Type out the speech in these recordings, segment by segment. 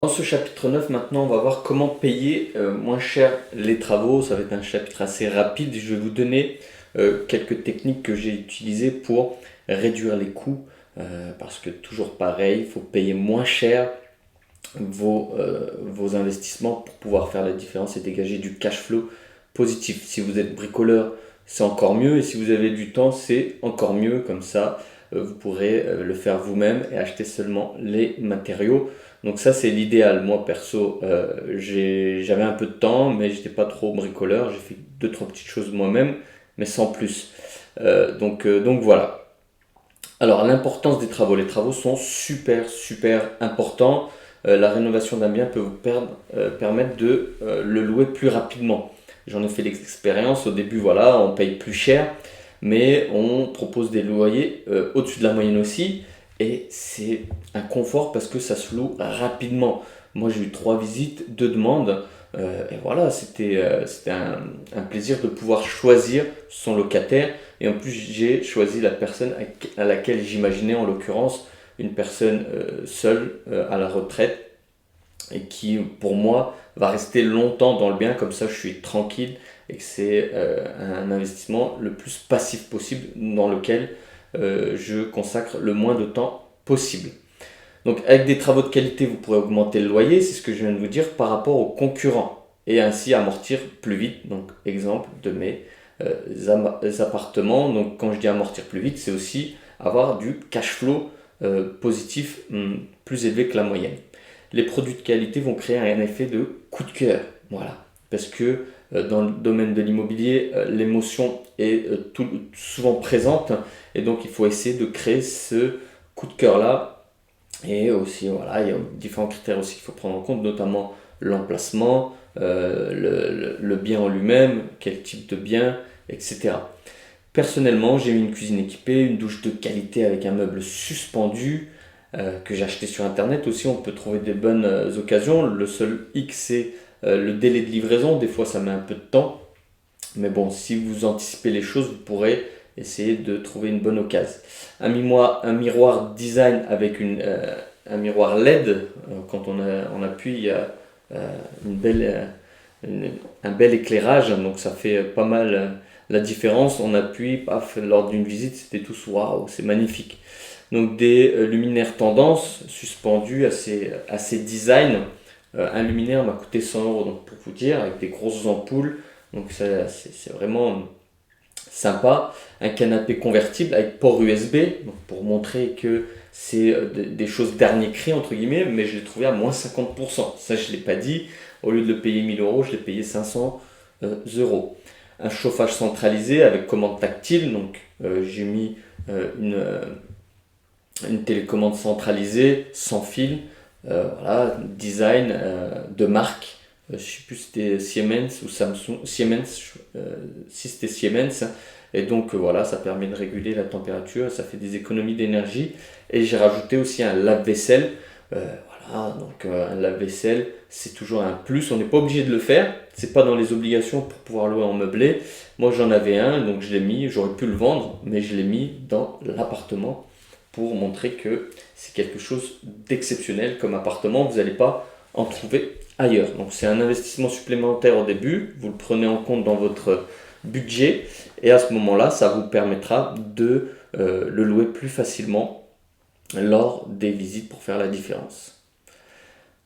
Dans ce chapitre 9, maintenant, on va voir comment payer moins cher les travaux. Ça va être un chapitre assez rapide. Je vais vous donner quelques techniques que j'ai utilisées pour réduire les coûts. Parce que toujours pareil, il faut payer moins cher vos investissements pour pouvoir faire la différence et dégager du cash flow positif. Si vous êtes bricoleur, c'est encore mieux. Et si vous avez du temps, c'est encore mieux. Comme ça, vous pourrez le faire vous-même et acheter seulement les matériaux. Donc ça, c'est l'idéal. Moi, perso, j'avais un peu de temps, mais j'étais pas trop bricoleur. J'ai fait deux, trois petites choses moi-même, mais sans plus. Donc voilà. Alors, l'importance des travaux. Les travaux sont super, super importants. La rénovation d'un bien peut permettre de le louer plus rapidement. J'en ai fait l'expérience. Au début, voilà, on paye plus cher, mais on propose des loyers au-dessus de la moyenne aussi. Et c'est un confort parce que ça se loue rapidement. Moi, j'ai eu trois visites, deux demandes. Et voilà, c'était un plaisir de pouvoir choisir son locataire. Et en plus, j'ai choisi la personne à laquelle j'imaginais, en l'occurrence, une personne seule à la retraite et qui, pour moi, va rester longtemps dans le bien. Comme ça, je suis tranquille et que c'est un investissement le plus passif possible dans lequel je consacre le moins de temps possible. Donc avec des travaux de qualité, vous pourrez augmenter le loyer, c'est ce que je viens de vous dire, par rapport aux concurrents, et ainsi amortir plus vite. Donc exemple de mes appartements. Donc quand je dis amortir plus vite, c'est aussi avoir du cash flow positif plus élevé que la moyenne. Les produits de qualité vont créer un effet de coup de cœur. Voilà. Parce que dans le domaine de l'immobilier, l'émotion est souvent présente, et donc il faut essayer de créer ce coup de cœur là. Et aussi, voilà, il y a différents critères aussi qu'il faut prendre en compte, notamment l'emplacement, le bien en lui-même, quel type de bien, etc. Personnellement, j'ai eu une cuisine équipée, une douche de qualité avec un meuble suspendu que j'ai acheté sur internet aussi. On peut trouver des bonnes occasions. Le seul hic, c'est le délai de livraison. Des fois, ça met un peu de temps. Mais bon, si vous anticipez les choses, vous pourrez essayer de trouver une bonne occasion. Un miroir design avec un miroir LED, quand on appuie, il y a une un bel éclairage, donc ça fait pas mal la différence. On appuie, paf, lors d'une visite, c'était tous waouh, c'est magnifique. Donc des luminaires tendance suspendus à ces designs. Un luminaire m'a coûté 100 euros, donc pour vous dire, avec des grosses ampoules. Donc c'est vraiment sympa. Un canapé convertible avec port USB, donc pour montrer que c'est des choses dernier cri entre guillemets, mais je l'ai trouvé à moins 50%. Ça, je ne l'ai pas dit. Au lieu de le payer 1000 euros, je l'ai payé 500 euros. Un chauffage centralisé avec commande tactile, donc j'ai mis une télécommande centralisée sans fil. Voilà, design de marque. Je ne sais plus si c'était Siemens ou Samsung. Siemens, si c'était Siemens. Et donc voilà, ça permet de réguler la température, ça fait des économies d'énergie. Et j'ai rajouté aussi un lave-vaisselle. Voilà, donc un lave-vaisselle, c'est toujours un plus. On n'est pas obligé de le faire. C'est pas dans les obligations pour pouvoir louer en meublé. Moi j'en avais un, donc je l'ai mis. J'aurais pu le vendre, mais je l'ai mis dans l'appartement pour montrer que c'est quelque chose d'exceptionnel comme appartement. Vous n'allez pas en trouver ailleurs. Donc c'est un investissement supplémentaire au début. Vous le prenez en compte dans votre budget, et à ce moment-là, ça vous permettra de le louer plus facilement lors des visites pour faire la différence.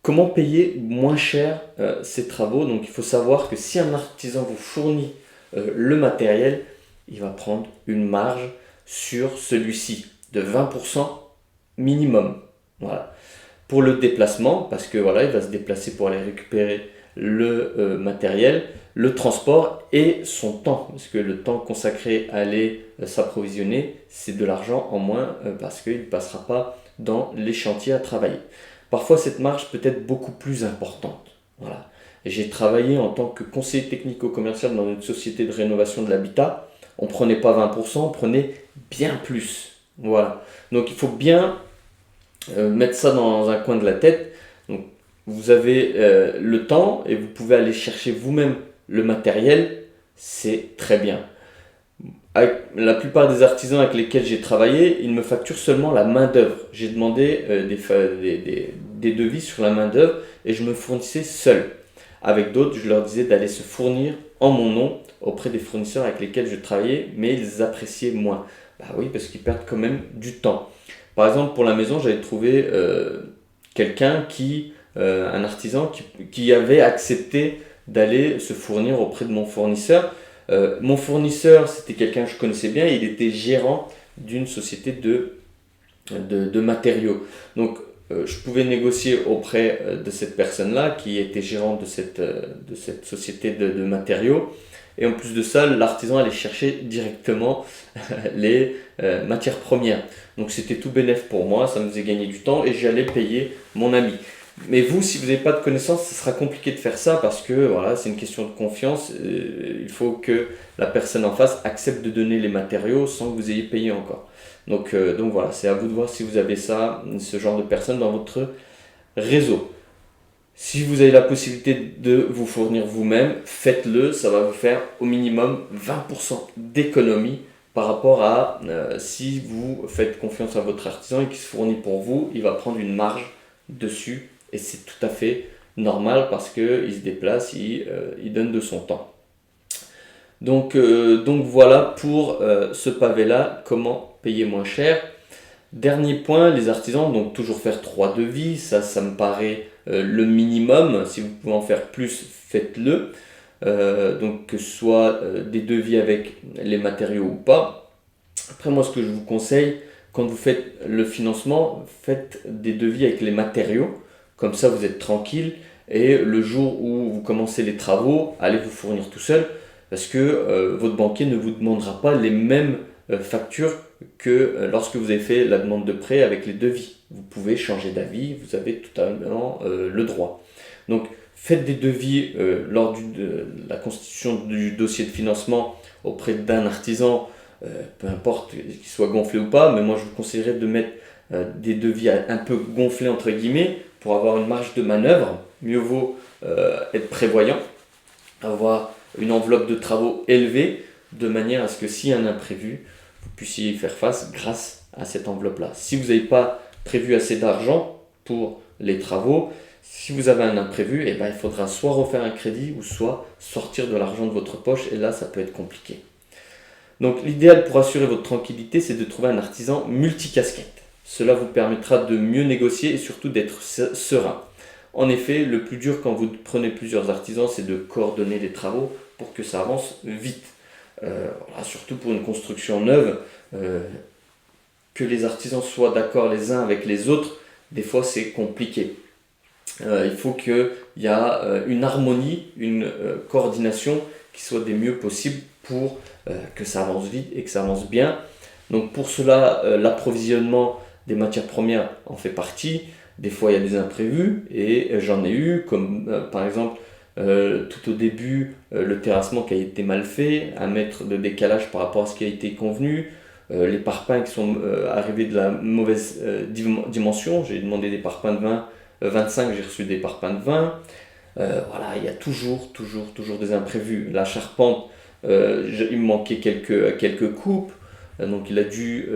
Comment payer moins cher ces travaux? Donc il faut savoir que si un artisan vous fournit le matériel, il va prendre une marge sur celui-ci de 20% minimum. Voilà. Pour le déplacement, parce que voilà, il va se déplacer pour aller récupérer le matériel, le transport et son temps, parce que le temps consacré à aller s'approvisionner, c'est de l'argent en moins parce qu'il ne passera pas dans les chantiers à travailler. Parfois, cette marge peut être beaucoup plus importante. Voilà. J'ai travaillé en tant que conseiller technico-commercial dans une société de rénovation de l'habitat. On ne prenait pas 20%, on prenait bien plus. Voilà. Donc il faut bien mettre ça dans un coin de la tête. Donc, vous avez le temps et vous pouvez aller chercher vous-même le matériel, c'est très bien. Avec la plupart des artisans avec lesquels j'ai travaillé, ils me facturent seulement la main-d'œuvre. J'ai demandé des devis sur la main-d'œuvre et je me fournissais seul. Avec d'autres, je leur disais d'aller se fournir en mon nom auprès des fournisseurs avec lesquels je travaillais, mais ils appréciaient moins. Bah oui, parce qu'ils perdent quand même du temps. Par exemple, pour la maison, j'avais trouvé quelqu'un un artisan qui avait accepté d'aller se fournir auprès de mon fournisseur. Mon fournisseur, c'était quelqu'un que je connaissais bien, il était gérant d'une société de matériaux. Donc, je pouvais négocier auprès de cette personne-là qui était gérante de cette société de matériaux. Et en plus de ça, l'artisan allait chercher directement les matières premières. Donc c'était tout bénef pour moi, ça me faisait gagner du temps et j'allais payer mon ami. Mais vous, si vous n'avez pas de connaissances, ce sera compliqué de faire ça parce que voilà, c'est une question de confiance. Il faut que la personne en face accepte de donner les matériaux sans que vous ayez payé encore. Donc voilà, c'est à vous de voir si vous avez ce genre de personne dans votre réseau. Si vous avez la possibilité de vous fournir vous-même, faites-le, ça va vous faire au minimum 20% d'économie par rapport à si vous faites confiance à votre artisan et qu'il se fournit pour vous, il va prendre une marge dessus et c'est tout à fait normal parce qu'il se déplace, il donne de son temps. Donc voilà pour ce pavé-là, comment payer moins cher. Dernier point, les artisans, donc toujours faire 3 devis, ça me paraît le minimum. Si vous pouvez en faire plus, faites-le. Donc que ce soit des devis avec les matériaux ou pas. Après moi, ce que je vous conseille, quand vous faites le financement, faites des devis avec les matériaux. Comme ça, vous êtes tranquille. Et le jour où vous commencez les travaux, allez vous fournir tout seul. Parce que votre banquier ne vous demandera pas les mêmes factures que lorsque vous avez fait la demande de prêt avec les devis. Vous pouvez changer d'avis, vous avez totalement le droit. Donc faites des devis lors de la constitution du dossier de financement auprès d'un artisan, peu importe qu'il soit gonflé ou pas, mais moi je vous conseillerais de mettre des devis un peu gonflés entre guillemets pour avoir une marge de manœuvre. Mieux vaut être prévoyant, avoir une enveloppe de travaux élevée de manière à ce que s'il y a un imprévu, vous puissiez y faire face grâce à cette enveloppe-là. Si vous n'avez pas prévu assez d'argent pour les travaux, si vous avez un imprévu, il faudra soit refaire un crédit ou soit sortir de l'argent de votre poche et là ça peut être compliqué. Donc l'idéal pour assurer votre tranquillité, c'est de trouver un artisan multicasquette. Cela vous permettra de mieux négocier et surtout d'être serein. En effet, le plus dur quand vous prenez plusieurs artisans, c'est de coordonner les travaux pour que ça avance vite. Surtout pour une construction neuve, que les artisans soient d'accord les uns avec les autres, des fois c'est compliqué. Il faut qu'il y ait une harmonie, une coordination qui soit des mieux possibles pour que ça avance vite et que ça avance bien. Donc pour cela, l'approvisionnement des matières premières en fait partie. Des fois il y a des imprévus et j'en ai eu, comme par exemple tout au début le terrassement qui a été mal fait, 1 mètre de décalage par rapport à ce qui a été convenu, les parpaings qui sont arrivés de la mauvaise dimension, j'ai demandé des parpaings de 25, j'ai reçu des parpaings de 20. Il y a toujours des imprévus. La charpente, il me manquait quelques coupes, donc il a dû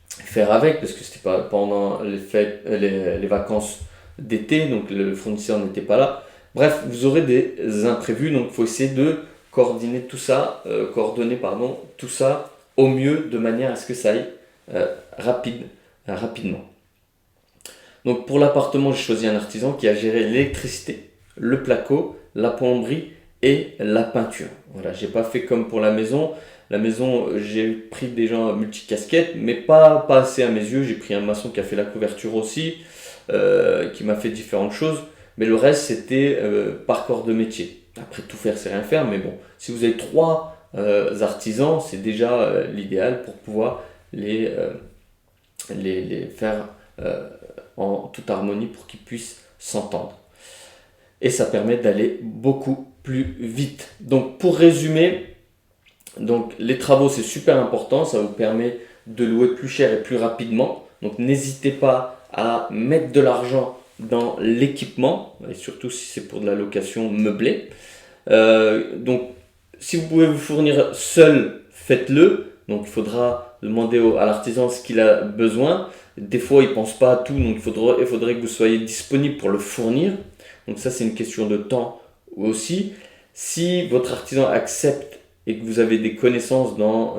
faire avec parce que c'était pas pendant les fêtes, les vacances d'été, donc le fournisseur n'était pas là. Bref, vous aurez des imprévus, donc il faut essayer de coordonner tout ça au mieux de manière à ce que ça aille rapidement. Donc pour l'appartement, j'ai choisi un artisan qui a géré l'électricité, le placo, la plomberie et la peinture. Voilà, j'ai pas fait comme pour la maison. La maison, j'ai pris des gens multicasquettes, mais pas assez à mes yeux. J'ai pris un maçon qui a fait la couverture aussi, qui m'a fait différentes choses. Mais le reste, c'était par corps de métier. Après, tout faire, c'est rien faire. Mais bon, si vous avez 3 artisans, c'est déjà l'idéal pour pouvoir les faire en toute harmonie pour qu'ils puissent s'entendre. Et ça permet d'aller beaucoup plus vite. Donc pour résumer, les travaux c'est super important, ça vous permet de louer plus cher et plus rapidement. Donc n'hésitez pas à mettre de l'argent dans l'équipement, et surtout si c'est pour de la location meublée. Donc si vous pouvez vous fournir seul, faites-le. Donc il faudra demander à l'artisan ce qu'il a besoin. Des fois, il ne pense pas à tout, donc il faudrait que vous soyez disponible pour le fournir. Donc ça, c'est une question de temps aussi. Si votre artisan accepte et que vous avez des connaissances dans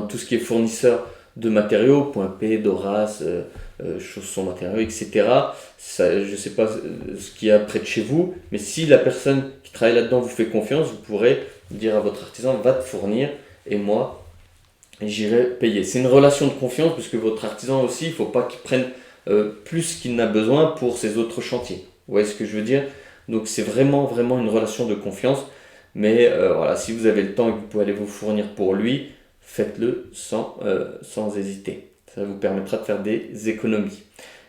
tout ce qui est fournisseur de matériaux, Point P, Doras, chaussons matériaux, etc. Ça, je ne sais pas ce qu'il y a près de chez vous, mais si la personne qui travaille là-dedans vous fait confiance, vous pourrez dire à votre artisan, va te fournir et moi, j'irai payer. C'est une relation de confiance parce que votre artisan aussi, il ne faut pas qu'il prenne plus qu'il n'a besoin pour ses autres chantiers. Vous voyez ce que je veux dire? Donc c'est vraiment, vraiment une relation de confiance. Mais voilà, si vous avez le temps et que vous pouvez aller vous fournir pour lui, faites-le sans hésiter. Ça vous permettra de faire des économies.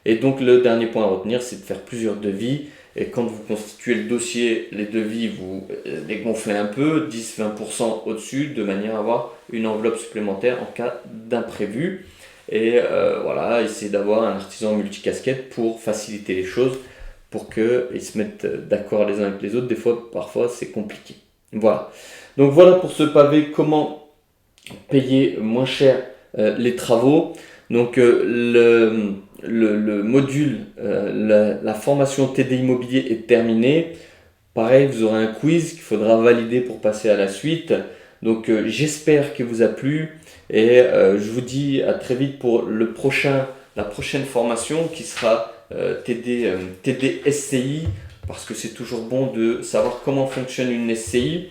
Et donc le dernier point à retenir, c'est de faire plusieurs devis. Et quand vous constituez le dossier, les devis, vous les gonflez un peu, 10-20% au-dessus, de manière à avoir une enveloppe supplémentaire en cas d'imprévu. Et voilà, essayez d'avoir un artisan multicasquette pour faciliter les choses, pour qu'ils se mettent d'accord les uns avec les autres. Des fois, parfois, c'est compliqué. Voilà. Donc voilà pour ce pavé, comment payer moins cher les travaux. Donc le module, la formation TD Immobilier est terminée. Pareil, vous aurez un quiz qu'il faudra valider pour passer à la suite. Donc j'espère qu'il vous a plu et je vous dis à très vite pour la prochaine formation qui sera TD SCI, parce que c'est toujours bon de savoir comment fonctionne une SCI,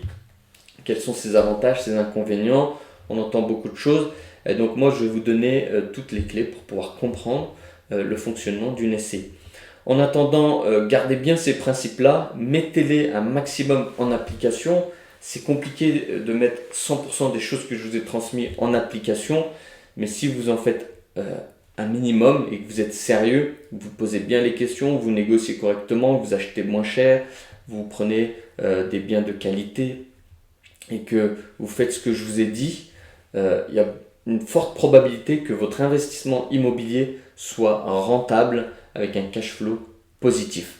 quels sont ses avantages, ses inconvénients. On entend beaucoup de choses. Et donc moi, je vais vous donner toutes les clés pour pouvoir comprendre le fonctionnement d'une SCI. En attendant, gardez bien ces principes-là, mettez-les un maximum en application. C'est compliqué de mettre 100% des choses que je vous ai transmises en application, mais si vous en faites un minimum et que vous êtes sérieux, vous posez bien les questions, vous négociez correctement, vous achetez moins cher, vous prenez des biens de qualité et que vous faites ce que je vous ai dit, il y a une forte probabilité que votre investissement immobilier soit rentable avec un cash flow positif.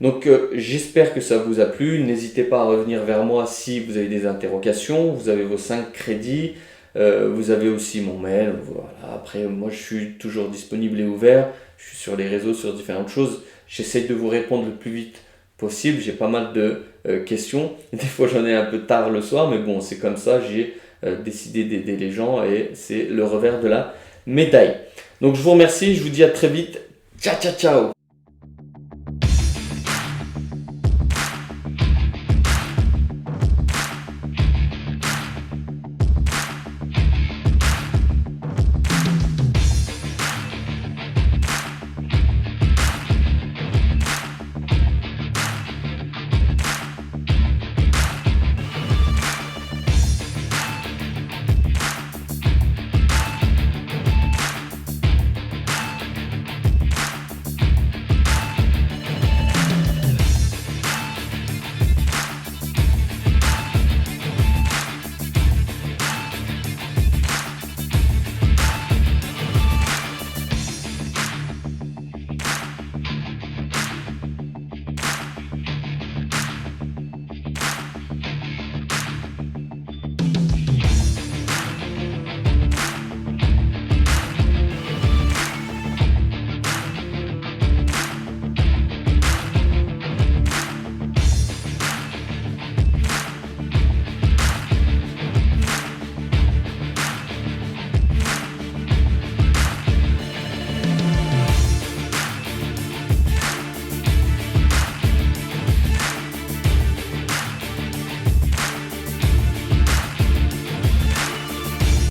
Donc j'espère que ça vous a plu. N'hésitez pas à revenir vers moi si vous avez des interrogations. Vous avez vos 5 crédits. Vous avez aussi mon mail. Voilà. Après, moi je suis toujours disponible et ouvert. Je suis sur les réseaux, sur différentes choses. J'essaye de vous répondre le plus vite possible. J'ai pas mal de questions. Des fois j'en ai un peu tard le soir, mais bon, c'est comme ça. J'ai décidé d'aider les gens et c'est le revers de la médaille. Donc je vous remercie. Je vous dis à très vite. Ciao, ciao, ciao.